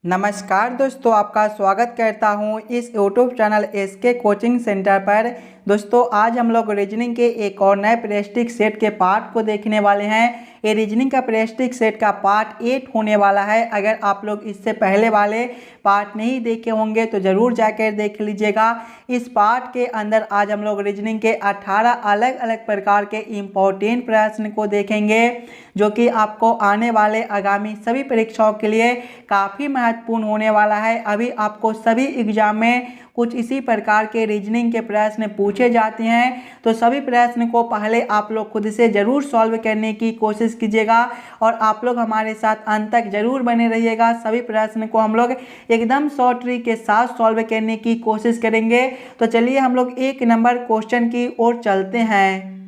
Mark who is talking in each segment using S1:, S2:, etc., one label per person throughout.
S1: नमस्कार दोस्तों, आपका स्वागत करता हूं इस YouTube channel SK coaching centre पर। दोस्तों आज हम लोग रीजनिंग के एक और नए प्रेस्टिक सेट के पार्ट को देखने वाले हैं। ये रीजनिंग का प्रेस्टिक सेट का पार्ट 8 होने वाला है। अगर आप लोग इससे पहले वाले पार्ट नहीं देखे होंगे तो ज़रूर जाकर देख लीजिएगा। इस पार्ट के अंदर आज हम लोग रीजनिंग के 18 अलग अलग प्रकार के इम्पोर्टेंट प्रश्न को देखेंगे, जो कि आपको आने वाले आगामी सभी परीक्षाओं के लिए काफ़ी महत्वपूर्ण होने वाला है। अभी आपको सभी एग्जाम में कुछ इसी प्रकार के रीजनिंग के प्रश्न पूछे जाते हैं, तो सभी प्रश्न को पहले आप लोग खुद से ज़रूर सॉल्व करने की कोशिश कीजिएगा और आप लोग हमारे साथ अंत तक ज़रूर बने रहिएगा। सभी प्रश्न को हम लोग एकदम शॉर्ट ट्रिक के साथ सॉल्व करने की कोशिश करेंगे। तो चलिए हम लोग एक नंबर क्वेश्चन की ओर चलते हैं।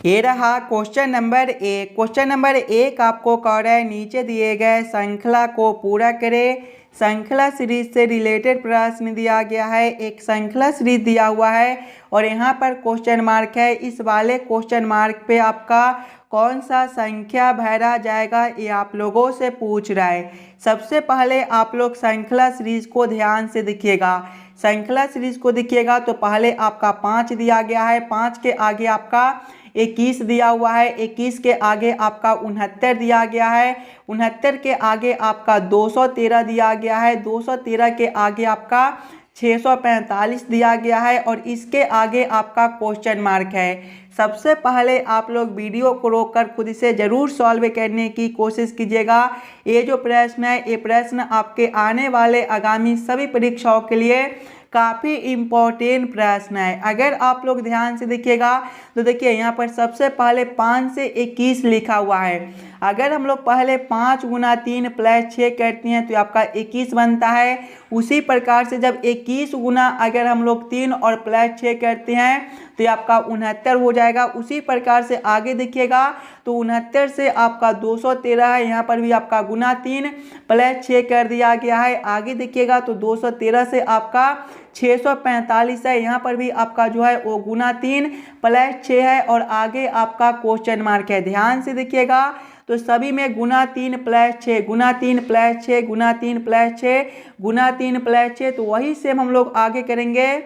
S1: ये रहा क्वेश्चन नंबर 1। क्वेश्चन नंबर 1 आपको कह रहा है नीचे दिए गए श्रृंखला को पूरा करें। श्रृंखला सीरीज से रिलेटेड प्रश्न दिया गया है। एक श्रृंखला सीरीज दिया हुआ है और यहाँ पर क्वेश्चन मार्क है। इस वाले क्वेश्चन मार्क पे आपका कौन सा संख्या भरा जाएगा ये आप लोगों से पूछ रहा है। सबसे पहले आप लोग श्रृंखला सीरीज को ध्यान से देखिएगा। श्रृंखला सीरीज को देखिएगा तो पहले आपका 5 दिया गया है, 5 के आगे आपका 21 दिया हुआ है, 21 के आगे आपका 69 दिया गया है, 69 के आगे आपका 213 दिया गया है, 213 के आगे आपका 645 दिया गया है और इसके आगे आपका क्वेश्चन मार्क है। सबसे पहले आप लोग वीडियो को रोककर खुद से ज़रूर सॉल्व करने की कोशिश कीजिएगा। ये जो प्रश्न है ये प्रश्न आपके आने वाले आगामी सभी परीक्षाओं के लिए काफ़ी इम्पोर्टेंट प्रश्न है। अगर आप लोग ध्यान से देखिएगा तो देखिए यहाँ पर सबसे पहले 5 से 21 लिखा हुआ है। अगर हम लोग पहले 5 गुना 3 प्लस 6 करते हैं तो आपका 21 बनता है। उसी प्रकार से जब 21 गुना अगर हम लोग 3 और प्लस 6 करते हैं तो आपका 69 हो जाएगा। उसी प्रकार से आगे देखिएगा तो 69 से आपका 213 है, यहाँ पर भी आपका गुना 3 प्लस 6 कर दिया गया है। आगे देखिएगा तो 213 से आपका 645 है, यहाँ पर भी आपका जो है वो गुना 3 प्लस 6 है और आगे आपका क्वेश्चन मार्क है। ध्यान से देखिएगा तो सभी में गुना 3 प्लस 6, गुना 3 प्लस 6, गुना 3 प्लस 6, गुना 3 प्लस 6, तो वही सेम हम लोग आगे करेंगे,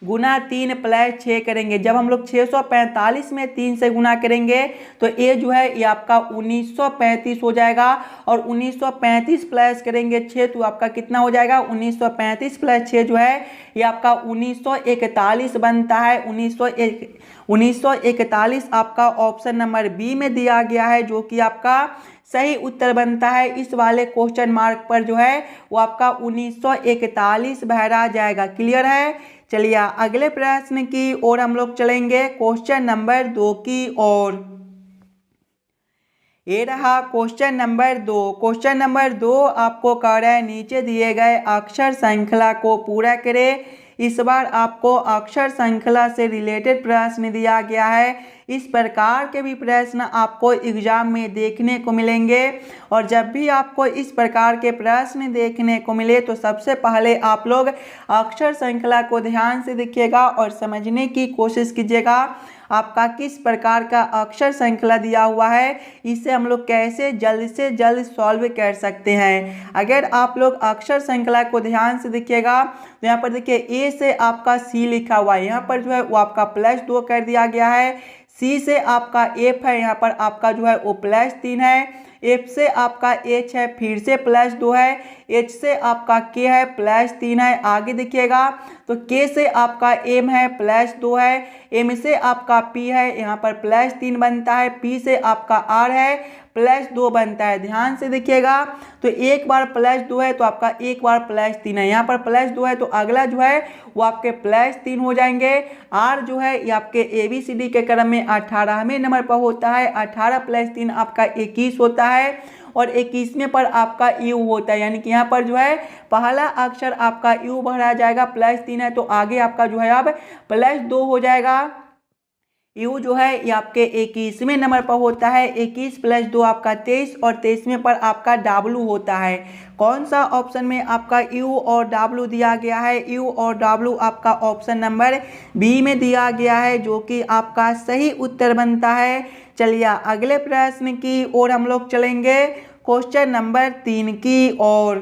S1: गुना 3 प्लस 6 करेंगे। जब हम लोग 645 में 3 से गुना करेंगे तो ये जो है ये आपका 1935 हो जाएगा और 1935 प्लस करेंगे 6 तो आपका कितना हो जाएगा, 1935 प्लस 6 जो है ये आपका 1941 बनता है। 1941 आपका ऑप्शन नंबर बी में दिया गया है, जो कि आपका सही उत्तर बनता है। इस वाले क्वेश्चन मार्क पर जो है वो आपका 1941 भरा जाएगा। क्लियर है। चलिए अगले प्रश्न की ओर हम लोग चलेंगे, क्वेश्चन नंबर 2 की ओर। ये रहा क्वेश्चन नंबर 2। क्वेश्चन नंबर 2 आपको कह रहा है नीचे दिए गए अक्षर श्रृंखला को पूरा करें। इस बार आपको अक्षर श्रृंखला से रिलेटेड प्रश्न दिया गया है। इस प्रकार के भी प्रश्न आपको एग्जाम में देखने को मिलेंगे और जब भी आपको इस प्रकार के प्रश्न देखने को मिले तो सबसे पहले आप लोग अक्षर श्रृंखला को ध्यान से देखिएगा और समझने की कोशिश कीजिएगा आपका किस प्रकार का अक्षर श्रृंखला दिया हुआ है, इसे हम लोग कैसे जल्द से जल्द सॉल्व कर सकते हैं। अगर आप लोग अक्षर श्रृंखला को ध्यान से देखिएगा तो यहाँ पर देखिए ए से आपका सी लिखा हुआ है, यहाँ पर जो है वो आपका +2 कर दिया गया है। सी से आपका एफ है, यहाँ पर आपका जो है वो +3 है। एफ से आपका एच है, फिर से +2 है। एच से आपका के है, +3 है। आगे देखिएगा तो के से आपका एम है, +2 है। एम से आपका पी है, यहाँ पर +3 बनता है। पी से आपका आर है, +2 बनता है। ध्यान से देखिएगा तो एक बार +2 है तो आपका एक बार +3 है, यहाँ पर +2 है तो अगला जो है वो आपके +3 हो जाएंगे। आर जो है ये आपके ABCD के क्रम में 18वें नंबर पर होता है। 18 + 3 आपका 21 होता है और 21वें पर आपका यू होता है, यानी कि यहाँ पर जो है पहला अक्षर आपका यू भरा जाएगा। +3 है तो आगे आपका जो है अब +2 हो जाएगा। यू जो है ये आपके 21वें नंबर पर होता है। 21 + 2 आपका 23 और 23वें पर आपका W होता है। कौन सा ऑप्शन में आपका यू और W दिया गया है, यू और W आपका ऑप्शन नंबर बी में दिया गया है, जो कि आपका सही उत्तर बनता है। चलिए अगले प्रश्न की ओर हम लोग चलेंगे। क्वेश्चन नंबर 3 की ओर।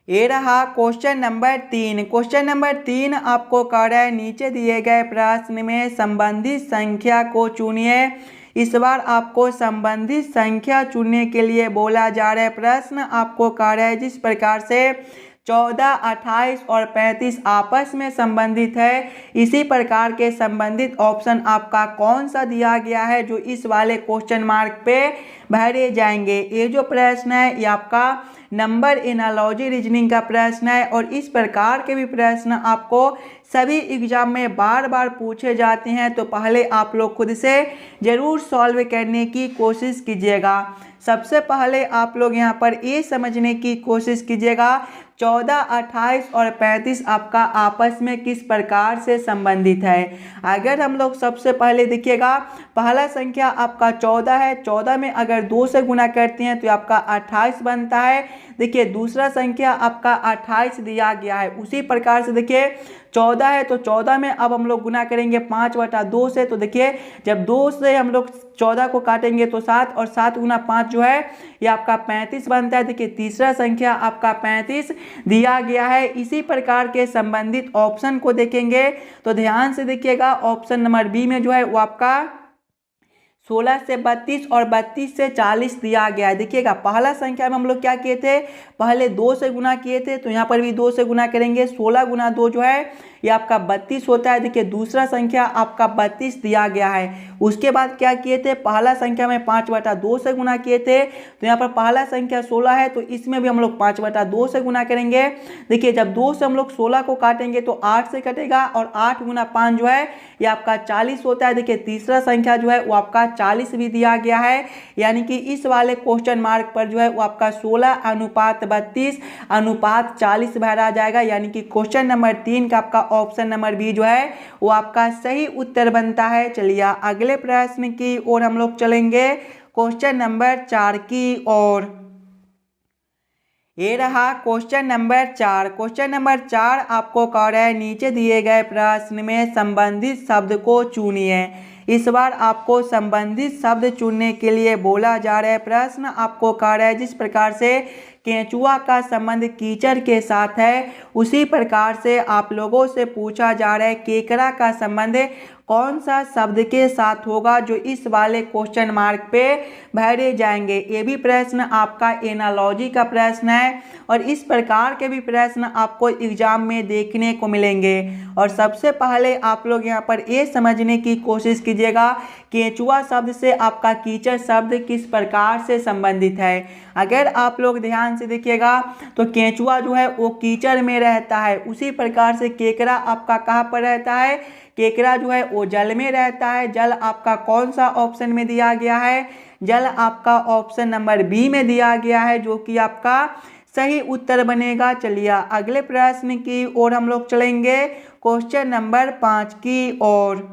S1: ये रहा क्वेश्चन नंबर 3। क्वेश्चन नंबर 3 आपको कह रहा है नीचे दिए गए प्रश्न में संबंधित संख्या को चुनिए। इस बार आपको संबंधित संख्या चुनने के लिए बोला जा रहा है। प्रश्न आपको कह रहा है जिस प्रकार से 14, 28 और 35 आपस में संबंधित है, इसी प्रकार के संबंधित ऑप्शन आपका कौन सा दिया गया है जो इस वाले क्वेश्चन मार्क पे भरे जाएंगे। ये जो प्रश्न है ये आपका नंबर एनालॉजी रीजनिंग का प्रश्न है और इस प्रकार के भी प्रश्न आपको सभी एग्जाम में बार बार पूछे जाते हैं, तो पहले आप लोग खुद से ज़रूर सॉल्व करने की कोशिश कीजिएगा। सबसे पहले आप लोग यहाँ पर ये समझने की कोशिश कीजिएगा 14, 28 और 35 आपका आपस में किस प्रकार से संबंधित है। अगर हम लोग सबसे पहले देखिएगा पहला संख्या आपका 14 है, 14 में अगर 2 से गुना करते हैं तो आपका 28 बनता है। देखिए दूसरा संख्या आपका 28 दिया गया है। उसी प्रकार से देखिए 14 है तो 14 में अब हम लोग गुना करेंगे 5/2 से, तो देखिए जब 2 से हम लोग 14 को काटेंगे तो 7 और 7 गुना 5 जो है ये आपका 35 बनता है। देखिए तीसरा संख्या आपका 35 दिया गया है। इसी प्रकार के संबंधित ऑप्शन को देखेंगे तो ध्यान से देखिएगा ऑप्शन नंबर बी में जो है वो आपका 16 से 32 और 32 से 40 दिया गया है। देखिएगा पहला संख्या में हम लोग क्या किए थे, पहले 2 से गुना किए थे, तो यहाँ पर भी 2 से गुना करेंगे। 16 गुना 2 जो है ये आपका 32 होता है। देखिए दूसरा संख्या आपका 32 दिया गया है। उसके बाद क्या किए थे, पहला संख्या में 5/2 से गुना किए थे, तो यहाँ पर पहला संख्या 16 है तो इसमें भी हम लोग 5/2 से गुना करेंगे। देखिए जब 2 से हम लोग 16 को काटेंगे तो 8 से कटेगा और 8 गुना 5 जो है ये आपका 40 होता है। देखिए तीसरा संख्या जो है वो आपका 40 भी दिया गया है, यानी कि इस वाले क्वेश्चन मार्क पर जो है वो आपका 16:32:40 भरा जाएगा, यानी कि क्वेश्चन नंबर 3 का आपका ऑप्शन नंबर बी जो है वो आपका सही उत्तर बनता है। चलिए अगले प्रश्न की ओर हम लोग चलेंगे, क्वेश्चन नंबर 4 की ओर। ये रहा क्वेश्चन नंबर 4। क्वेश्चन नंबर 4 आपको कह रहा है नीचे दिए गए प्रश्न में संबंधित शब्द को चुनिए। इस बार आपको संबंधित शब्द चुनने के लिए बोला जा रहा है। प्रश्न आपको कह रहा है जिस प्रकार से केंचुआ का संबंध कीचड़ के साथ है, उसी प्रकार से आप लोगों से पूछा जा रहा है केकड़ा का संबंध कौन सा शब्द के साथ होगा जो इस वाले क्वेश्चन मार्क पे भरे जाएंगे। ये भी प्रश्न आपका एनालॉजी का प्रश्न है और इस प्रकार के भी प्रश्न आपको एग्जाम में देखने को मिलेंगे। और सबसे पहले आप लोग यहाँ पर ये समझने की कोशिश कीजिएगा केंचुआ शब्द से आपका कीचड़ शब्द किस प्रकार से संबंधित है। अगर आप लोग ध्यान से देखिएगा तो केंचुआ जो है वो कीचड़ में रहता है, उसी प्रकार से केकड़ा आपका कहाँ पर रहता है, केकड़ा जो है वो जल में रहता है। जल आपका कौन सा ऑप्शन में दिया गया है, जल आपका ऑप्शन नंबर बी में दिया गया है, जो कि आपका सही उत्तर बनेगा। चलिए अगले प्रश्न की ओर हम लोग चलेंगे, क्वेश्चन नंबर 5 की ओर।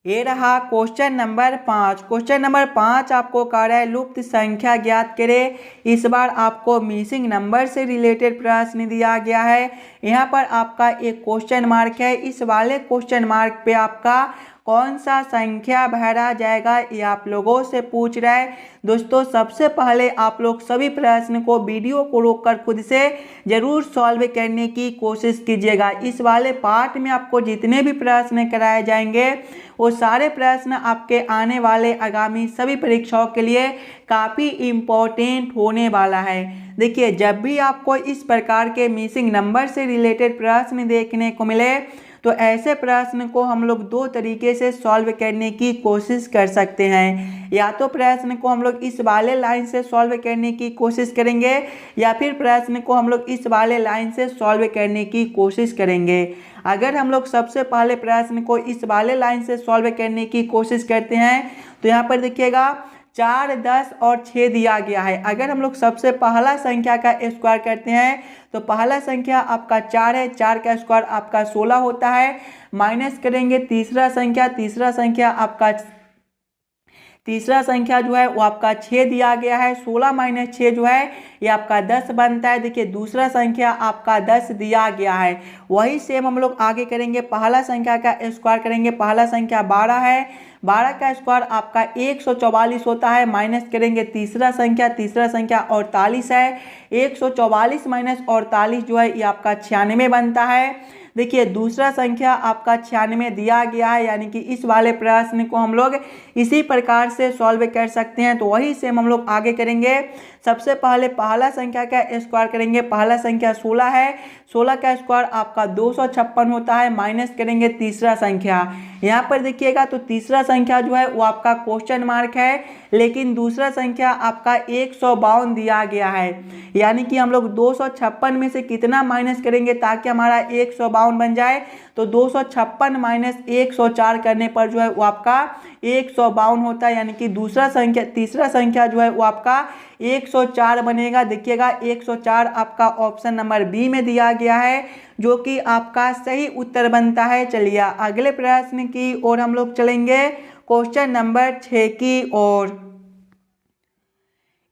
S1: ये रहा क्वेश्चन नंबर 5। क्वेश्चन नंबर 5 आपको कह रहा है लुप्त संख्या ज्ञात करें। इस बार आपको मिसिंग नंबर से रिलेटेड प्रश्न दिया गया है। यहाँ पर आपका एक क्वेश्चन मार्क है, इस वाले क्वेश्चन मार्क पे आपका कौन सा संख्या भरा जाएगा ये आप लोगों से पूछ रहा है। दोस्तों सबसे पहले आप लोग सभी प्रश्न को वीडियो को रोककर खुद से ज़रूर सॉल्व करने की कोशिश कीजिएगा। इस वाले पार्ट में आपको जितने भी प्रश्न कराए जाएंगे वो सारे प्रश्न आपके आने वाले आगामी सभी परीक्षाओं के लिए काफ़ी इम्पोर्टेंट होने वाला है। देखिए जब भी आपको इस प्रकार के मिसिंग नंबर से रिलेटेड प्रश्न देखने को मिले तो ऐसे प्रश्न को हम लोग दो तरीके से सॉल्व करने की कोशिश कर सकते हैं। या तो प्रश्न को हम लोग इस वाले लाइन से सॉल्व करने की कोशिश करेंगे या फिर प्रश्न को हम लोग इस वाले लाइन से सॉल्व करने की कोशिश करेंगे। अगर हम लोग सबसे पहले प्रश्न को इस वाले लाइन से सॉल्व करने की कोशिश करते हैं तो यहाँ पर देखिएगा 4, 10 और 6 दिया गया है। अगर हम लोग सबसे पहला संख्या का स्क्वायर करते हैं तो पहला संख्या आपका 4 है, 4 का स्क्वायर आपका 16 होता है। माइनस करेंगे तीसरा संख्या आपका तीसरा संख्या जो है वो आपका 6 दिया गया है। 16 माइनस 6 जो है ये आपका 10 बनता है। देखिए दूसरा संख्या आपका 10 दिया गया है। वही सेम हम लोग आगे करेंगे, पहला संख्या का स्क्वायर करेंगे, पहला संख्या 12 है, 12 का स्क्वायर आपका 144 होता है, माइनस करेंगे तीसरा संख्या 48 है। 144 माइनस 48 जो है ये आपका 96 बनता है। देखिए दूसरा संख्या आपका 96 दिया गया है, यानी कि इस वाले प्रश्न को हम लोग इसी प्रकार से सॉल्व कर सकते हैं। तो वही सेम हम लोग आगे करेंगे। सबसे पहले पहला संख्या का स्क्वायर करेंगे। पहला संख्या 16 है, 16 का स्क्वायर आपका 256 होता है, माइनस करेंगे तीसरा संख्या। यहाँ पर देखिएगा तो तीसरा संख्या जो है वो आपका क्वेश्चन मार्क है, लेकिन दूसरा संख्या आपका 152 दिया गया है, यानी कि हम लोग 256 में से कितना माइनस करेंगे ताकि हमारा 152 बन जाए। तो 256 माइनस 104 करने पर जो है वो आपका 152 होता है, यानी कि तीसरा संख्या जो है वो आपका 104 बनेगा। देखिएगा 104 आपका ऑप्शन नंबर बी में दिया गया है, जो कि आपका सही उत्तर बनता है। चलिए अगले प्रश्न की ओर हम लोग चलेंगे, क्वेश्चन नंबर 6 की ओर।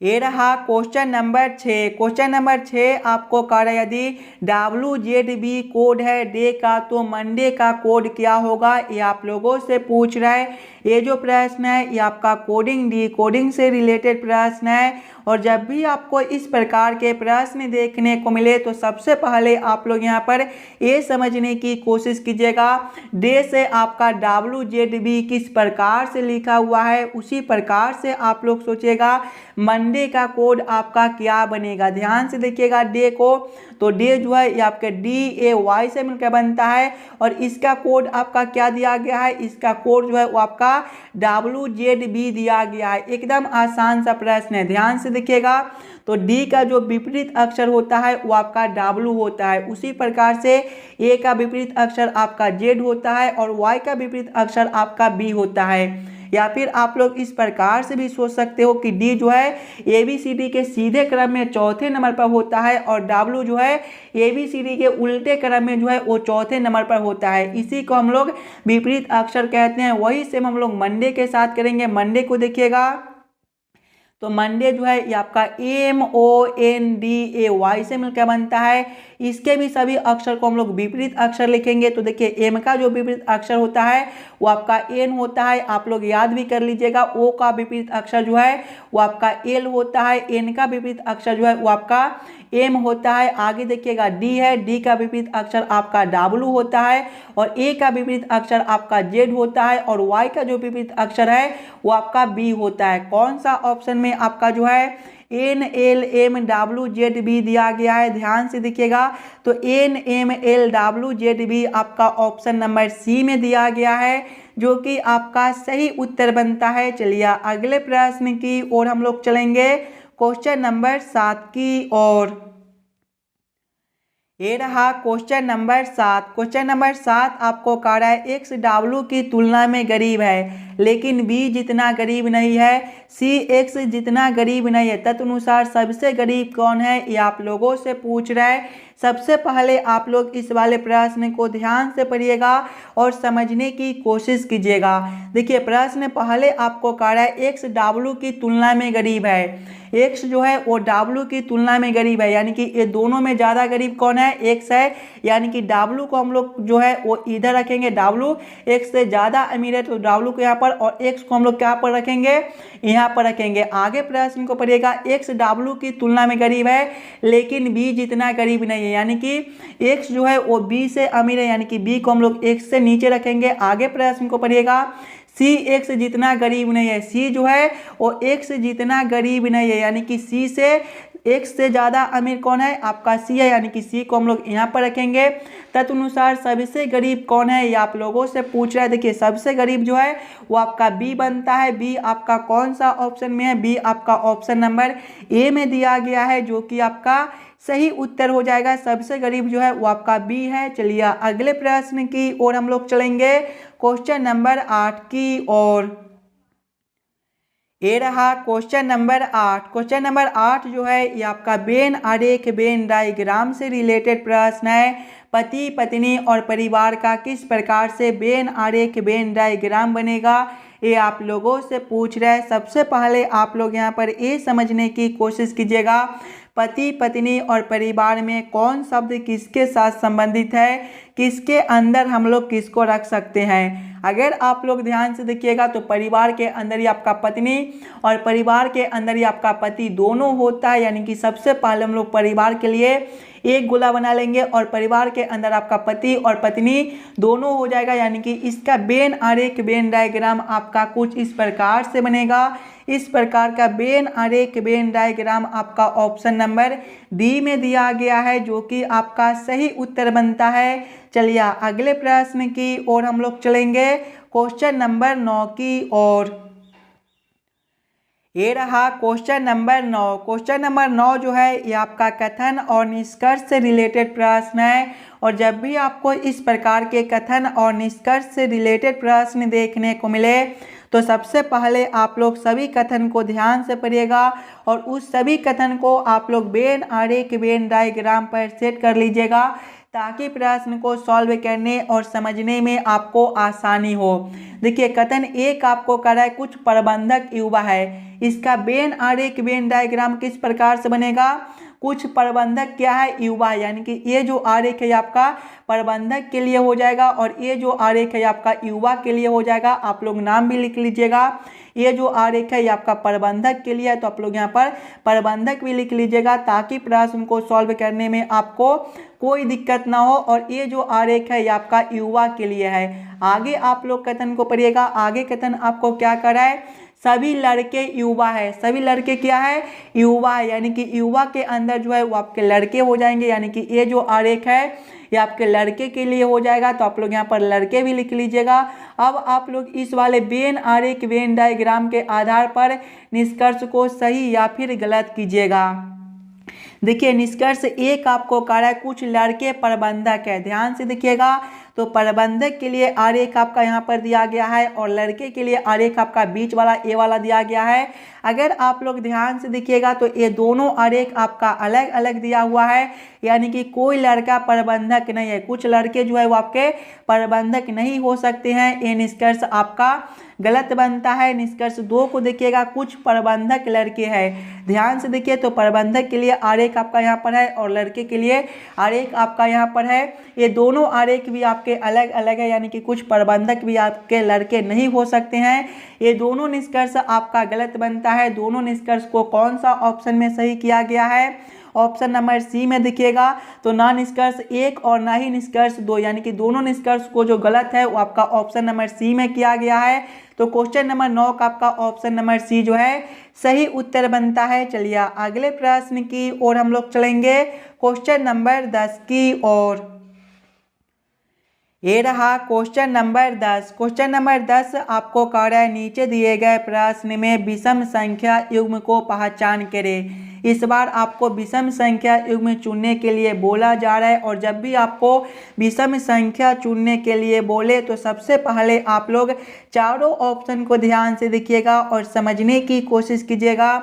S1: ये रहा क्वेश्चन नंबर 6। क्वेश्चन नंबर 6 आपको कह रहा है यदि WZB कोड है डे का तो मंडे का कोड क्या होगा, ये आप लोगों से पूछ रहा है। ये जो प्रश्न है ये आपका कोडिंग डी कोडिंग से रिलेटेड प्रश्न है। और जब भी आपको इस प्रकार के प्रश्न देखने को मिले तो सबसे पहले आप लोग यहाँ पर ये समझने की कोशिश कीजिएगा, डे से आपका WZB किस प्रकार से लिखा हुआ है उसी प्रकार से आप लोग सोचिएगा मंडे का कोड आपका क्या बनेगा। ध्यान से देखिएगा डे को, तो डे जो है ये आपके DAY से मिलकर बनता है, और इसका कोड आपका क्या दिया गया है, इसका कोड जो है वो आपका WZB दिया गया है। एकदम आसान सा प्रश्न है, ध्यान से देखिएगा। तो डी का जो विपरीत अक्षर होता है वो आपका W होता है, उसी प्रकार से ए का विपरीत अक्षर आपका Z होता है और वाई का विपरीत अक्षर आपका B होता है। या फिर आप लोग इस प्रकार से भी सोच सकते हो कि डी जो है ABCD के सीधे क्रम में चौथे नंबर पर होता है, और W जो है ABCD के उल्टे क्रम में जो है वो चौथे नंबर पर होता है। इसी को हम लोग विपरीत अक्षर कहते हैं। वही सेम हम लोग मंडे के साथ करेंगे। मंडे को देखिएगा तो मंडे जो है ये आपका MONDAY से मिलकर बनता है। इसके भी सभी अक्षर को हम लोग विपरीत अक्षर लिखेंगे। तो देखिए एम का जो विपरीत अक्षर होता है वो आपका एन होता है, आप लोग याद भी कर लीजिएगा। ओ का विपरीत अक्षर जो है वो आपका एल होता है, एन का विपरीत अक्षर जो है वो आपका एम होता है। आगे देखिएगा डी है, डी का विपरीत अक्षर आपका डब्लू होता है, और ए का विपरीत अक्षर आपका जेड होता है, और वाई का जो विपरीत अक्षर है वो आपका बी होता है। कौन सा ऑप्शन में आपका जो है NLMWZB दिया गया है, ध्यान से देखिएगा। तो NMLWZB आपका ऑप्शन नंबर सी में दिया गया है, जो कि आपका सही उत्तर बनता है। चलिए अगले प्रश्न की ओर हम लोग चलेंगे, क्वेश्चन नंबर 7 की ओर। ये रहा क्वेश्चन नंबर 7। क्वेश्चन नंबर 7 आपको कह रहा है एक्स डब्ल्यू की तुलना में गरीब है, लेकिन बी जितना गरीब नहीं है, सी एक्स जितना गरीब नहीं है, तदनुसार सबसे गरीब कौन है, ये आप लोगों से पूछ रहा है। सबसे पहले आप लोग इस वाले प्रश्न को ध्यान से पढ़िएगा और समझने की कोशिश कीजिएगा। देखिए प्रश्न पहले आपको कह रहा है एक्स डब्ल्यू की तुलना में गरीब है। एक्स जो है वो डब्ल्यू की तुलना में गरीब है, यानी कि ये दोनों में ज़्यादा गरीब कौन है, एक्स है। यानी कि डब्ल्यू को हम लोग जो है वो इधर रखेंगे, डब्ल्यू एक्स से ज़्यादा अमीर है तो डब्ल्यू को यहाँ पर, और एक्स को हम लोग क्या पर रखेंगे, यहाँ पर रखेंगे। आगे प्रश्न को पढ़िएगा, एक्स डब्ल्यू की तुलना में गरीब है लेकिन बी जितना गरीब नहीं है, यानी कि एक्स जो है वो बी से अमीर है, यानी कि बी को हम लोग एक्स से नीचे रखेंगे। आगे प्रश्न को पढ़िएगा, सी एक्स जितना गरीब नहीं है, सी जो है वो एक्स जितना गरीब नहीं है, यानी कि सी से एक्स से ज़्यादा अमीर कौन है, आपका सी है, यानी कि सी को हम लोग यहाँ पर रखेंगे। तदनुसार सबसे गरीब कौन है, ये आप लोगों से पूछ रहा है। देखिए सबसे गरीब जो है वो आपका बी बनता है। बी आपका कौन सा ऑप्शन में है, बी आपका ऑप्शन नंबर ए में दिया गया है, जो कि आपका सही उत्तर हो जाएगा। सबसे गरीब जो है वो आपका बी है। चलिए अगले प्रश्न की ओर हम लोग चलेंगे, क्वेश्चन नंबर 8 की ओर। ये रहा क्वेश्चन नंबर 8। क्वेश्चन नंबर 8 जो है ये आपका वेन आरेख वेन डायग्राम से रिलेटेड प्रश्न है। पति पत्नी और परिवार का किस प्रकार से वेन आरेख वेन डायग्राम बनेगा, ये आप लोगों से पूछ रहे हैं। सबसे पहले आप लोग यहाँ पर ये समझने की कोशिश कीजिएगा, पति पत्नी और परिवार में कौन शब्द किसके साथ संबंधित है, किसके अंदर हम लोग किसको रख सकते हैं। अगर आप लोग ध्यान से देखिएगा तो परिवार के अंदर ही आपका पत्नी और परिवार के अंदर ही आपका पति दोनों होता है, यानी कि सबसे पहले हम लोग परिवार के लिए एक गोला बना लेंगे और परिवार के अंदर आपका पति और पत्नी दोनों हो जाएगा, यानी कि इसका वेन आरेख वेन डायग्राम आपका कुछ इस प्रकार से बनेगा। इस प्रकार का वेन आरेख वेन डायग्राम आपका ऑप्शन नंबर डी में दिया गया है, जो कि आपका सही उत्तर बनता है। चलिए अगले प्रश्न की ओर हम लोग चलेंगे, क्वेश्चन नंबर 9 की ओर। ये रहा क्वेश्चन नंबर 9। क्वेश्चन नंबर 9 जो है ये आपका कथन और निष्कर्ष से रिलेटेड प्रश्न है, और जब भी आपको इस प्रकार के कथन और निष्कर्ष से रिलेटेड प्रश्न देखने को मिले तो सबसे पहले आप लोग सभी कथन को ध्यान से पढ़िएगा और उस सभी कथन को आप लोग वेन आरेख वेन डायग्राम पर सेट कर लीजिएगा, ताकि प्रश्न को सॉल्व करने और समझने में आपको आसानी हो। देखिए कथन एक आपको कर रहा है कुछ प्रबंधक युवा है, इसका वेन आरेख वेन डायग्राम किस प्रकार से बनेगा। कुछ प्रबंधक क्या है, युवा, यानी कि ये जो आरेख है आपका प्रबंधक के लिए हो जाएगा और ये जो आरेख है आपका युवा के लिए हो जाएगा। आप लोग नाम भी लिख लीजिएगा। ये जो आरेख है ये आपका प्रबंधक के लिए है, तो आप लोग यहाँ पर प्रबंधक भी लिख लीजिएगा, ताकि प्रश्न को सॉल्व करने में आपको कोई दिक्कत ना हो। और ये जो आरेख है ये आपका युवा के लिए है। आगे आप लोग कथन को पढ़िएगा। आगे कथन आपको क्या कर रहा है, सभी लड़के युवा है। सभी लड़के क्या है, युवा है, यानी कि युवा के अंदर जो है वो आपके लड़के हो जाएंगे, यानी कि ये जो आरेख है ये आपके लड़के के लिए हो जाएगा, तो आप लोग यहाँ पर लड़के भी लिख लीजिएगा। अब आप लोग इस वाले वेन आरेख वेन डायग्राम के आधार पर निष्कर्ष को सही या फिर गलत कीजिएगा। देखिए निष्कर्ष एक आपको कह रहा है कुछ लड़के प्रबंधक है। ध्यान से देखिएगा, तो प्रबंधक के लिए आरेख आपका यहाँ पर दिया गया है और लड़के के लिए आरेख आपका बीच वाला ए वाला दिया गया है। अगर आप लोग ध्यान से देखिएगा तो ये दोनों आरेख आपका अलग अलग दिया हुआ है, यानी कि कोई लड़का प्रबंधक नहीं है। कुछ लड़के जो है वो आपके प्रबंधक नहीं हो सकते हैं। ये निष्कर्ष आपका गलत बनता है। निष्कर्ष 2 को देखिएगा, कुछ प्रबंधक लड़के हैं। ध्यान से देखिए, तो प्रबंधक के लिए आरेख आपका यहाँ पर है और लड़के के लिए आरेख आपका यहाँ पर है। ये दोनों आरेख भी आपके अलग अलग है, यानी कि कुछ प्रबंधक भी आपके लड़के नहीं हो सकते हैं। ये दोनों निष्कर्ष आपका गलत बनता है। दोनों निष्कर्ष को कौन सा ऑप्शन में सही किया गया है, ऑप्शन नंबर सी में दिखेगा। तो ना निष्कर्ष 1 और ना ही निष्कर्ष 2, यानी कि दोनों निष्कर्ष को जो गलत है वो आपका ऑप्शन नंबर सी में किया गया है। तो क्वेश्चन नंबर 9 का आपका ऑप्शन नंबर सी जो है सही उत्तर बनता है। चलिए अगले प्रश्न की ओर हम लोग चलेंगे, क्वेश्चन नंबर 10 की ओर। ये रहा क्वेश्चन नंबर 10। क्वेश्चन नंबर 10 आपको कह रहा है नीचे दिए गए प्रश्न में विषम संख्या युग्म को पहचान करें। इस बार आपको विषम संख्या युग्म चुनने के लिए बोला जा रहा है, और जब भी आपको विषम संख्या चुनने के लिए बोले तो सबसे पहले आप लोग चारों ऑप्शन को ध्यान से देखिएगा और समझने की कोशिश कीजिएगा।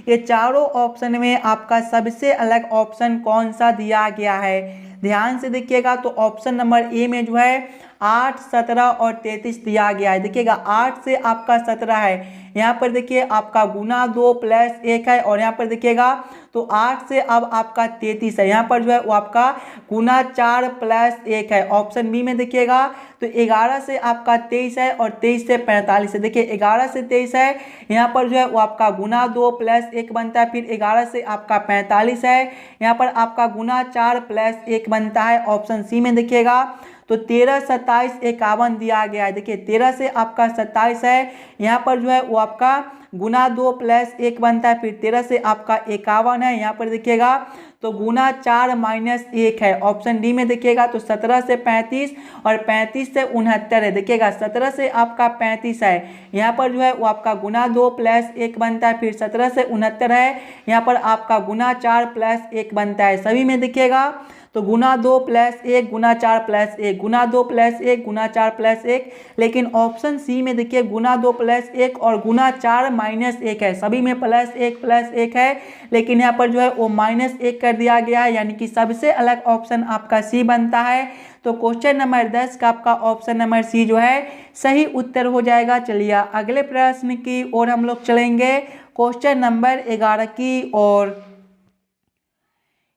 S1: ये चारों ऑप्शन में आपका सबसे अलग ऑप्शन कौन सा दिया गया है, ध्यान से देखिएगा। तो ऑप्शन नंबर ए में जो है 8, 17 और 33 दिया गया है। देखिएगा 8 से आपका 17 है, यहाँ पर देखिए आपका गुना 2 प्लस 1 है, और यहाँ पर देखिएगा तो 8 से अब आपका 33 है, यहाँ पर जो है वो आपका गुना 4 प्लस 1 है। ऑप्शन बी में देखिएगा तो 11 से आपका 23 है और 23 से 45 है। देखिए 11 से 23 है, यहाँ पर जो है वो आपका गुना 2 प्लस 1 बनता है। फिर 11 से आपका 45 है, यहाँ पर आपका गुना 4 प्लस 1 बनता है। ऑप्शन सी में देखिएगा तो 13, 27, 51 दिया गया है। देखिए 13 से आपका 27 है, यहाँ पर जो है वो आपका गुना 2 प्लस 1 बनता है। फिर 13 से आपका 51 है, यहाँ पर देखिएगा तो गुना 4 माइनस 1 है। ऑप्शन डी में देखिएगा तो 17 से 35 और 35 से 69 है। देखिएगा 17 से आपका 35 है, यहाँ पर जो है वो आपका गुना 2 प्लस 1 बनता है। फिर 17 से 69 है, यहाँ पर आपका गुना 4 प्लस 1 बनता है। सभी में देखिएगा तो गुना 2 प्लस 1 गुना 4 प्लस 1 गुना 2 प्लस 1 गुना 4 प्लस 1, लेकिन ऑप्शन सी में देखिए गुना 2 प्लस 1 और गुना 4 माइनस 1 है। सभी में प्लस 1 है, लेकिन यहाँ पर जो है वो माइनस 1 कर दिया गया है, यानी कि सबसे अलग ऑप्शन आपका सी बनता है। तो क्वेश्चन नंबर 10 का आपका ऑप्शन नंबर सी जो है सही उत्तर हो जाएगा। चलिए अगले प्रश्न की ओर हम लोग चलेंगे, क्वेश्चन नंबर 11 की ओर।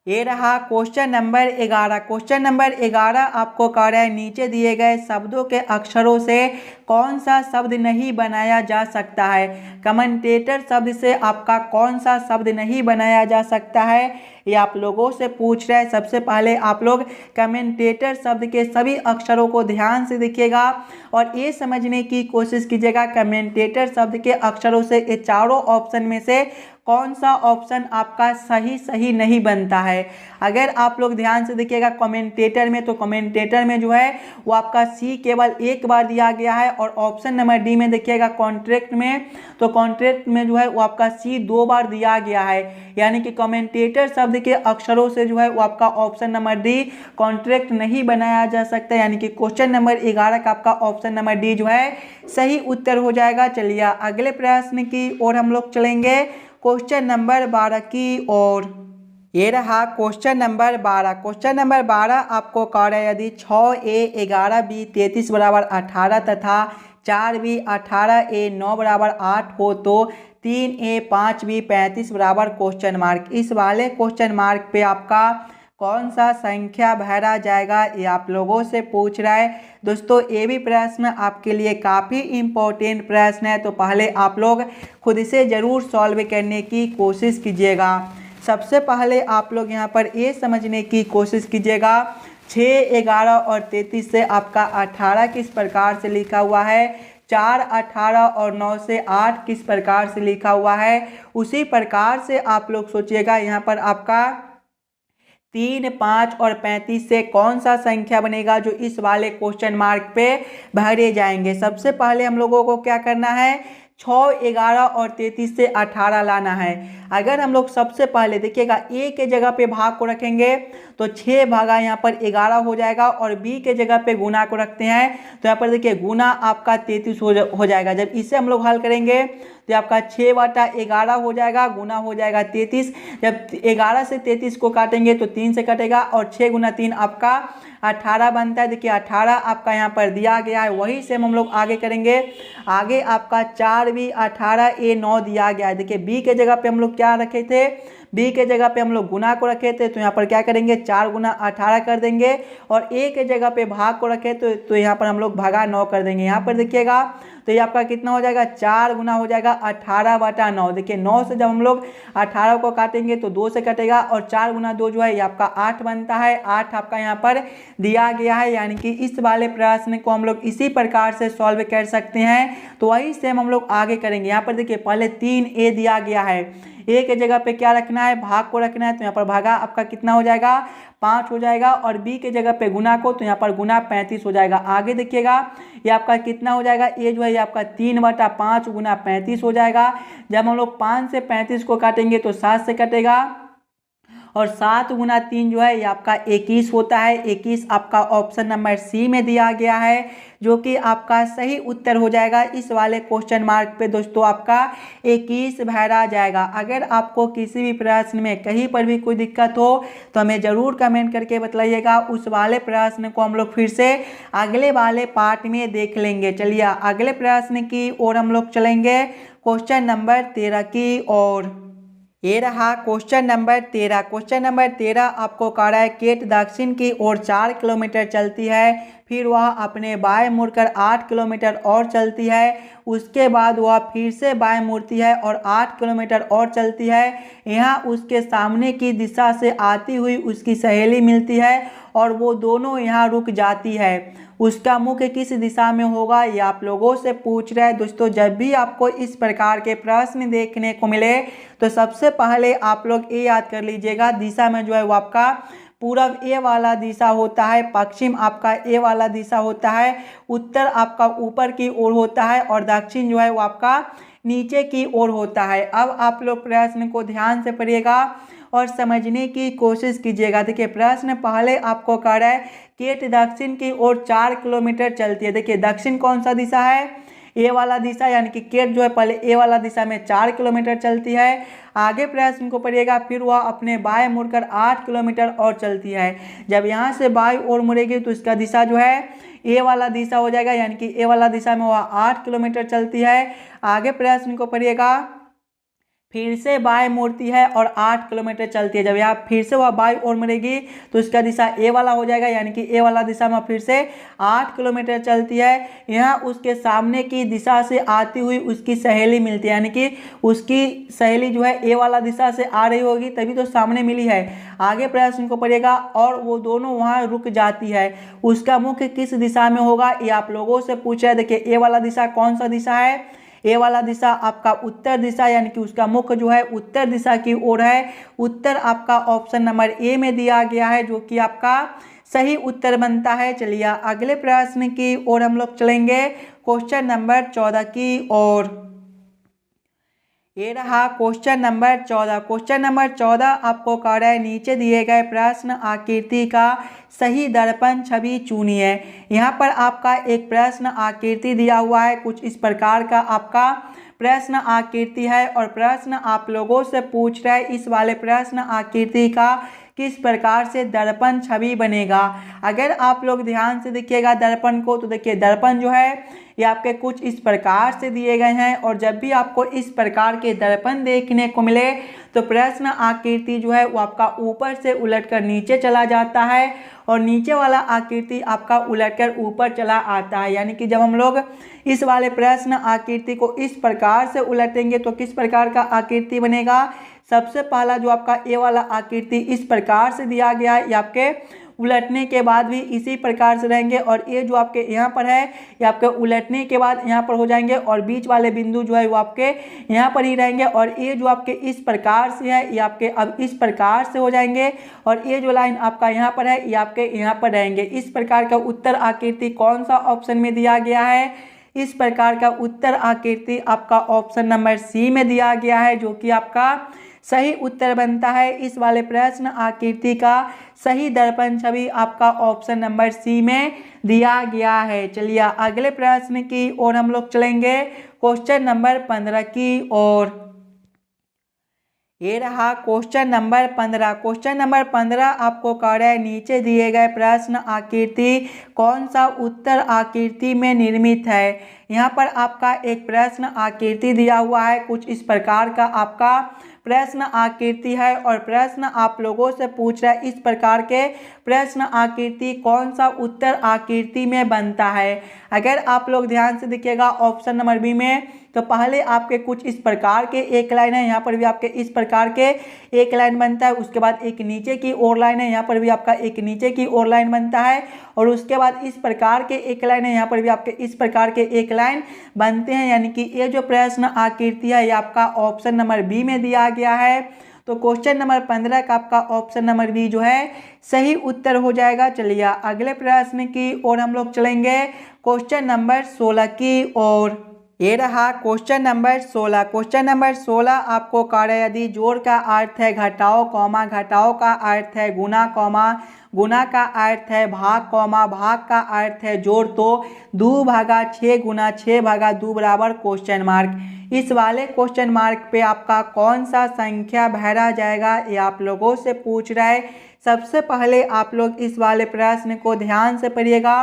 S1: ये रहा क्वेश्चन नंबर 11। क्वेश्चन नंबर 11 आपको कह रहा है नीचे दिए गए शब्दों के अक्षरों से कौन सा शब्द नहीं बनाया जा सकता है। कमेंटेटर शब्द से आपका कौन सा शब्द नहीं बनाया जा सकता है, ये आप लोगों से पूछ रहा है। सबसे पहले आप लोग कमेंटेटर शब्द के सभी अक्षरों को ध्यान से देखिएगा और ये समझने की कोशिश कीजिएगा कमेंटेटर शब्द के अक्षरों से ये चारों ऑप्शन में से कौन सा ऑप्शन आपका सही नहीं बनता है। अगर आप लोग ध्यान से देखिएगा कमेंटेटर में, तो कमेंटेटर में जो है वो आपका सी केवल एक बार दिया गया है और ऑप्शन नंबर डी में देखिएगा कॉन्ट्रैक्ट में, तो कॉन्ट्रैक्ट में जो है वो आपका सी 2 बार दिया गया है। यानी कि कमेंटेटर शब्द के अक्षरों से जो है वो आपका ऑप्शन नंबर डी कॉन्ट्रैक्ट नहीं बनाया जा सकता। यानी कि क्वेश्चन नंबर 11 का आपका ऑप्शन नंबर डी जो है सही उत्तर हो जाएगा। चलिए अगले प्रश्न की ओर हम लोग चलेंगे, क्वेश्चन नंबर 12 की ओर। ये रहा क्वेश्चन नंबर 12। क्वेश्चन नंबर 12 आपको कह रहा है यदि 6a 11b 33 बराबर 18 तथा 4b 18a 9 बराबर 8 हो तो 3a 5b 35 बराबर क्वेश्चन मार्क। इस वाले क्वेश्चन मार्क पे आपका कौन सा संख्या भरा जाएगा, ये आप लोगों से पूछ रहा है। दोस्तों ये भी प्रश्न आपके लिए काफ़ी इम्पोर्टेंट प्रश्न है, तो पहले आप लोग खुद से ज़रूर सॉल्व करने की कोशिश कीजिएगा। सबसे पहले आप लोग यहाँ पर ये समझने की कोशिश कीजिएगा 6, 11 और 33 से आपका 18 किस प्रकार से लिखा हुआ है, 4, 18 और 9 से 8 किस प्रकार से लिखा हुआ है। उसी प्रकार से आप लोग सोचिएगा यहाँ पर आपका 3, 5 और 35 से कौन सा संख्या बनेगा जो इस वाले क्वेश्चन मार्क पे भरे जाएंगे। सबसे पहले हम लोगों को क्या करना है, 6, 11 और 33 से 18 लाना है। अगर हम लोग सबसे पहले देखिएगा ए के जगह पे भाग को रखेंगे तो 6 भागा यहाँ पर 11 हो जाएगा और बी के जगह पे गुना को रखते हैं तो यहाँ पर देखिए गुना आपका 33 हो जाएगा। जब इसे हम लोग हल करेंगे तो आपका 6 बटा 11 हो जाएगा, गुना हो जाएगा 33। जब 11 से 33 को काटेंगे तो 3 से कटेगा और 6 गुना 3 आपका 18 बनता है। देखिए 18 आपका यहाँ पर दिया गया है, वही सेम हम लोग आगे करेंगे। आगे आपका 4b 18a 9 दिया गया है। देखिए बी के जगह पे हम लोग क्या रखे थे, बी के जगह पे हम लोग गुना को रखे थे तो यहाँ पर क्या करेंगे 4 गुना 18 कर देंगे और ए के जगह पे भाग को रखे तो यहाँ पर हम लोग भागा 9 कर देंगे। यहाँ पर देखिएगा तो ये आपका कितना हो जाएगा, 4 गुना हो जाएगा 18 बटा 9। देखिए 9 से जब हम लोग 18 को काटेंगे तो 2 से कटेगा और 4 गुना 2 जो है ये आपका 8 बनता है। 8 आपका यहाँ पर दिया गया है। यानी कि इस वाले प्रश्न को हम लोग इसी प्रकार से सॉल्व कर सकते हैं। तो वही सेम हम लोग आगे करेंगे। यहाँ पर देखिए पहले 3a दिया गया है, ए के जगह पे क्या रखना है, भाग को रखना है तो यहाँ पर भागा आपका कितना हो जाएगा 5 हो जाएगा और बी के जगह पे गुना को तो यहाँ पर गुना 35 हो जाएगा। आगे देखिएगा ये आपका कितना हो जाएगा, ये जो है ये आपका 3 बटा 5 गुना 35 हो जाएगा। जब हम लोग 5 से 35 को काटेंगे तो 7 से कटेगा और 7 गुना 3 जो है ये आपका 21 होता है। 21 आपका ऑप्शन नंबर सी में दिया गया है जो कि आपका सही उत्तर हो जाएगा। इस वाले क्वेश्चन मार्क पे दोस्तों आपका 21 भरा जाएगा। अगर आपको किसी भी प्रश्न में कहीं पर भी कोई दिक्कत हो तो हमें ज़रूर कमेंट करके बताइएगा। उस वाले प्रश्न को हम लोग फिर से अगले वाले पार्ट में देख लेंगे। चलिए अगले प्रश्न की ओर हम लोग चलेंगे, क्वेश्चन नंबर 13 की ओर। ये रहा क्वेश्चन नंबर 13। क्वेश्चन नंबर 13 आपको कह रहा है केट दक्षिण की ओर 4 किलोमीटर चलती है, फिर वह अपने बाएं मुड़कर 8 किलोमीटर और चलती है, उसके बाद वह फिर से बाएं मुड़ती है और 8 किलोमीटर और चलती है। यहाँ उसके सामने की दिशा से आती हुई उसकी सहेली मिलती है और वो दोनों यहाँ रुक जाती है। उसका मुख किस दिशा में होगा, ये आप लोगों से पूछ रहा है। दोस्तों जब भी आपको इस प्रकार के प्रश्न देखने को मिले तो सबसे पहले आप लोग ये याद कर लीजिएगा दिशा में जो है वो आपका पूरब ए वाला दिशा होता है, पश्चिम आपका ए वाला दिशा होता है, उत्तर आपका ऊपर की ओर होता है और दक्षिण जो है वो आपका नीचे की ओर होता है। अब आप लोग प्रश्न को ध्यान से पढ़िएगा और समझने की कोशिश कीजिएगा। देखिए प्रश्न पहले आपको कह रहा है केट दक्षिण की ओर 4 किलोमीटर चलती है। देखिए दक्षिण कौन सा दिशा है, ए वाला दिशा, यानी कि केट जो है पहले ए वाला दिशा में 4 किलोमीटर चलती है। आगे प्रश्न को पढ़िएगा फिर वह अपने बाएं मुड़कर 8 किलोमीटर और चलती है। जब यहाँ से बाएं ओर मुड़ेगी तो इसका दिशा जो है ए वाला दिशा हो जाएगा, यानी कि ए वाला दिशा में वह 8 किलोमीटर चलती है। आगे प्रश्न को पढ़िएगा फिर से बाएं मुड़ती है और 8 किलोमीटर चलती है। जब यहाँ फिर से वह बाएं ओर मुड़ेगी तो इसका दिशा ए वाला हो जाएगा, यानी कि ए वाला दिशा में फिर से 8 किलोमीटर चलती है। यहाँ उसके सामने की दिशा से आती हुई उसकी सहेली मिलती है, यानी कि उसकी सहेली जो है ए वाला दिशा से आ रही होगी, तभी तो सामने मिली है। आगे प्रश्न को पढ़ेगा और वो दोनों वहाँ रुक जाती है। उसका मुख किस दिशा में होगा, ये आप लोगों से पूछा है। देखिए ए वाला दिशा कौन सा दिशा है, ए वाला दिशा आपका उत्तर दिशा, यानी कि उसका मुख जो है उत्तर दिशा की ओर है। उत्तर आपका ऑप्शन नंबर ए में दिया गया है, जो कि आपका सही उत्तर बनता है। चलिए अगले प्रश्न की ओर हम लोग चलेंगे, क्वेश्चन नंबर 14 की ओर। ये रहा क्वेश्चन नंबर 14। क्वेश्चन नंबर 14 आपको कह रहा है नीचे दिए गए प्रश्न आकृति का सही दर्पण छवि चुनिए। यहाँ पर आपका एक प्रश्न आकृति दिया हुआ है, कुछ इस प्रकार का आपका प्रश्न आकृति है और प्रश्न आप लोगों से पूछ रहा है इस वाले प्रश्न आकृति का किस प्रकार से दर्पण छवि बनेगा। अगर आप लोग ध्यान से देखिएगा दर्पण को, तो देखिए दर्पण जो है ये आपके कुछ इस प्रकार से दिए गए हैं और जब भी आपको इस प्रकार के दर्पण देखने को मिले तो प्रश्न आकृति जो है वो आपका ऊपर से उलटकर नीचे चला जाता है और नीचे वाला आकृति आपका उलटकर ऊपर चला आता है। यानी कि जब हम लोग इस वाले प्रश्न आकृति को इस प्रकार से उलटेंगे तो किस प्रकार का आकृति बनेगा। सबसे पहला जो आपका ए वाला आकृति इस प्रकार से दिया गया है, ये आपके उलटने के बाद भी इसी प्रकार से रहेंगे और ये जो आपके यहाँ पर है ये आपके उलटने के बाद यहाँ पर हो जाएंगे और बीच वाले बिंदु जो है वो आपके यहाँ पर ही रहेंगे और ये जो आपके इस प्रकार से है ये आपके अब इस प्रकार से हो जाएंगे और ये जो लाइन आपका यहाँ पर है ये आपके यहाँ पर रहेंगे। इस प्रकार का उत्तर आकृति कौन सा ऑप्शन में दिया गया है, इस प्रकार का उत्तर आकृति आपका ऑप्शन नंबर सी में दिया गया है, जो कि आपका सही उत्तर बनता है। इस वाले प्रश्न आकृति का सही दर्पण छवि आपका ऑप्शन नंबर सी में दिया गया है। चलिए अगले प्रश्न की ओर हम लोग चलेंगे, क्वेश्चन नंबर 15 की ओर। ये रहा क्वेश्चन नंबर 15। क्वेश्चन नंबर 15 आपको कह रहा है नीचे दिए गए प्रश्न आकृति कौन सा उत्तर आकृति में निर्मित है। यहाँ पर आपका एक प्रश्न आकृति दिया हुआ है, कुछ इस प्रकार का आपका प्रश्न आकृति है और प्रश्न आप लोगों से पूछ रहा है इस प्रकार के प्रश्न आकृति कौन सा उत्तर आकृति में बनता है। अगर आप लोग ध्यान से देखिएगा ऑप्शन नंबर बी में, तो पहले आपके कुछ इस प्रकार के एक लाइन है, यहाँ पर भी आपके इस प्रकार के एक लाइन बनता है, उसके बाद एक नीचे की ओर लाइन है, यहाँ पर भी आपका एक नीचे की ओर लाइन बनता है और उसके बाद इस प्रकार के एक लाइन है, यहाँ पर भी आपके इस प्रकार के एक लाइन बनते हैं। यानी कि ये जो प्रश्न आकृति है ये आपका ऑप्शन नंबर बी में दिया गया है। तो क्वेश्चन नंबर 15 का आपका ऑप्शन नंबर बी जो है सही उत्तर हो जाएगा। चलिए अगले प्रश्न की ओर हम लोग चलेंगे, क्वेश्चन नंबर 16 की ओर। ये रहा क्वेश्चन नंबर 16। क्वेश्चन नंबर 16 आपको कह रहा है यदि जोड़ का अर्थ है घटाओ कॉमा घटाओ का अर्थ है गुना कॉमा गुना का अर्थ है भाग कॉमा भाग का अर्थ है जोड़, तो 2/6 गुना 6/2 बराबर क्वेश्चन मार्क। इस वाले क्वेश्चन मार्क पे आपका कौन सा संख्या भरा जाएगा ये आप लोगों से पूछ रहा है। सबसे पहले आप लोग इस वाले प्रश्न को ध्यान से पढ़िएगा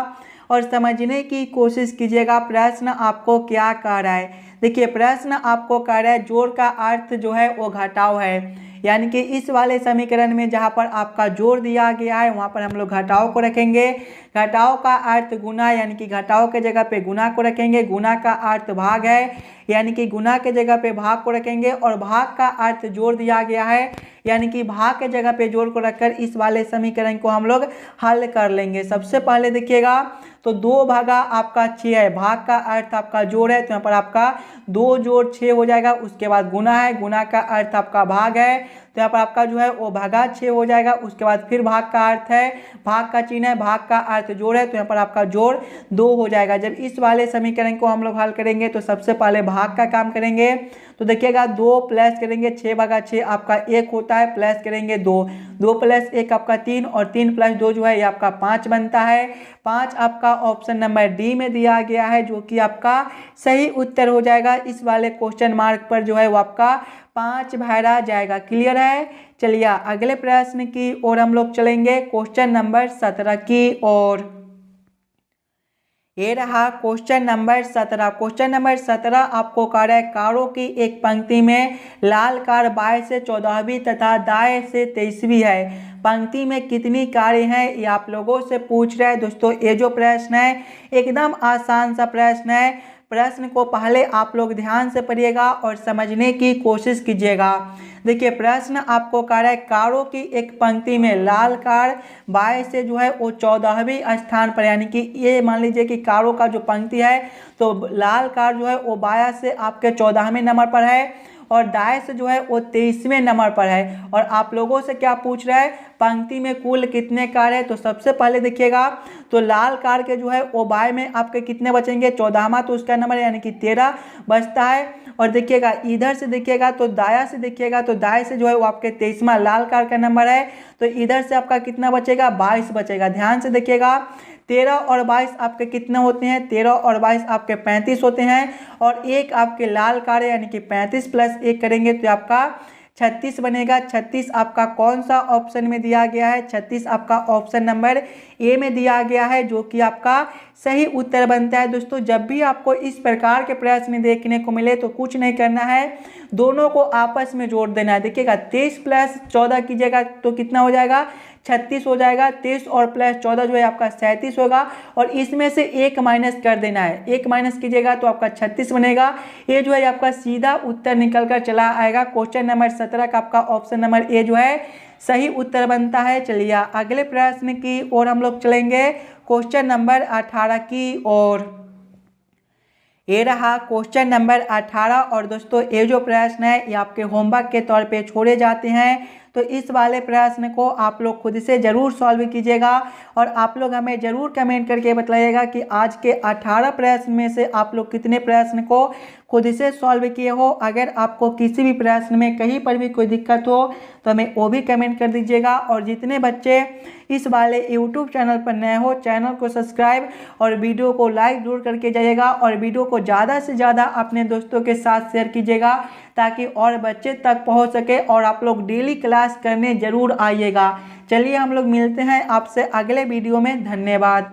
S1: और समझने की कोशिश कीजिएगा प्रश्न आपको क्या कह रहा है। देखिए प्रश्न आपको कह रहा है जोड़ का अर्थ जो है वो घटाओ है, यानी कि इस वाले समीकरण में जहाँ पर आपका जोड़ दिया गया है वहाँ पर हम लोग घटाओ को रखेंगे। घटाओ का अर्थ गुना, यानी कि घटाओ के जगह पे गुना को रखेंगे। गुना का अर्थ भाग है, यानी कि गुना के जगह पे भाग को रखेंगे और भाग का अर्थ जोड़ दिया गया है, यानी कि भाग के जगह पे जोड़ को रखकर इस वाले समीकरण को हम लोग हल कर लेंगे। सबसे पहले देखिएगा तो 2/6 है, भाग का अर्थ आपका जोड़ है तो यहाँ पर आपका 2 जोड़ 6 हो जाएगा। उसके बाद गुना है, गुना का अर्थ आपका भाग है तो यहाँ पर आपका जो है वो भागा 6 हो जाएगा। उसके बाद फिर भाग का अर्थ है, भाग का चिन्ह है, भाग का अर्थ जोड़ है तो यहाँ पर आपका जोड़ 2 हो जाएगा। जब इस वाले समीकरण को हम लोग हल करेंगे तो सबसे पहले भाग का काम करेंगे। तो देखिएगा 2 प्लस करेंगे 6/6 आपका 1 होता है, प्लस करेंगे 2, 2 + 1 आपका 3 और 3 + 2 जो है ये आपका 5 बनता है। 5 आपका ऑप्शन नंबर डी में दिया गया है, जो कि आपका सही उत्तर हो जाएगा। इस वाले क्वेश्चन मार्क पर जो है वो आपका 5 भरा जाएगा। क्लियर है। चलिए अगले प्रश्न की ओर हम लोग चलेंगे, क्वेश्चन नंबर 17 की ओर। ये रहा क्वेश्चन नंबर 17। क्वेश्चन नंबर 17 आपको कह रहा है कारों की एक पंक्ति में लाल कार बाएं से 14वीं तथा दाएं से 23वीं है। पंक्ति में कितनी कारें हैं ये आप लोगों से पूछ रहा है। दोस्तों ये जो प्रश्न है एकदम आसान सा प्रश्न है। प्रश्न को पहले आप लोग ध्यान से पढ़िएगा और समझने की कोशिश कीजिएगा। देखिए प्रश्न आपको कह रहा है कारों की एक पंक्ति में लाल कार बाएं से जो है वो 14वीं स्थान पर, यानी कि ये मान लीजिए कि कारों का जो पंक्ति है तो लाल कार जो है वो बायां से आपके 14वें नंबर पर है और दाएं से जो है वो 23वें नंबर पर है। और आप लोगों से क्या पूछ रहा है पंक्ति में कुल कितने कार है। तो सबसे पहले देखिएगा तो लाल कार के जो है वो बाएं में आपके कितने बचेंगे 14वां, तो उसका नंबर यानी कि 13 बचता है। और देखिएगा इधर से देखिएगा तो दाया से देखिएगा तो दाएं से जो है वो आपके 23वां लाल कार का नंबर है। तो इधर से आपका कितना बचेगा 22 बचेगा। ध्यान से देखिएगा 13 और 22 आपके कितने होते हैं 13 और 22 आपके 35 होते हैं। और एक आपके लाल कार है यानी कि 35 प्लस 1 करेंगे तो आपका 36 बनेगा। 36 आपका कौन सा ऑप्शन में दिया गया है 36 आपका ऑप्शन नंबर ए में दिया गया है, जो कि आपका सही उत्तर बनता है। दोस्तों जब भी आपको इस प्रकार के प्रश्न देखने को मिले तो कुछ नहीं करना है, दोनों को आपस में जोड़ देना है। देखिएगा 23 प्लस 14 कीजिएगा तो कितना हो जाएगा 36 हो जाएगा। 23 और प्लस 14 जो है आपका 37 होगा और इसमें से एक माइनस कर देना है। एक माइनस कीजिएगा तो आपका 36 बनेगा। ये जो है आपका सीधा उत्तर निकल कर चला आएगा। क्वेश्चन नंबर 17 का आपका ऑप्शन नंबर ए जो है सही उत्तर बनता है। चलिए अगले प्रश्न की ओर हम लोग चलेंगे, क्वेश्चन नंबर 18 की ओर। ये रहा क्वेश्चन नंबर 18। और दोस्तों ये जो प्रश्न है ये आपके होमवर्क के तौर पे छोड़े जाते हैं, तो इस वाले प्रश्न को आप लोग खुद से ज़रूर सॉल्व कीजिएगा और आप लोग हमें ज़रूर कमेंट करके बताइएगा कि आज के 18 प्रश्न में से आप लोग कितने प्रश्न को खुद से सॉल्व किए हो। अगर आपको किसी भी प्रश्न में कहीं पर भी कोई दिक्कत हो तो हमें वो भी कमेंट कर दीजिएगा। और जितने बच्चे इस वाले यूट्यूब चैनल पर नए हो चैनल को सब्सक्राइब और वीडियो को लाइक जरूर करके जाइएगा और वीडियो को ज़्यादा से ज़्यादा अपने दोस्तों के साथ शेयर कीजिएगा ताकि और बच्चे तक पहुंच सके और आप लोग डेली क्लास करने ज़रूर आइएगा। चलिए हम लोग मिलते हैं आपसे अगले वीडियो में। धन्यवाद।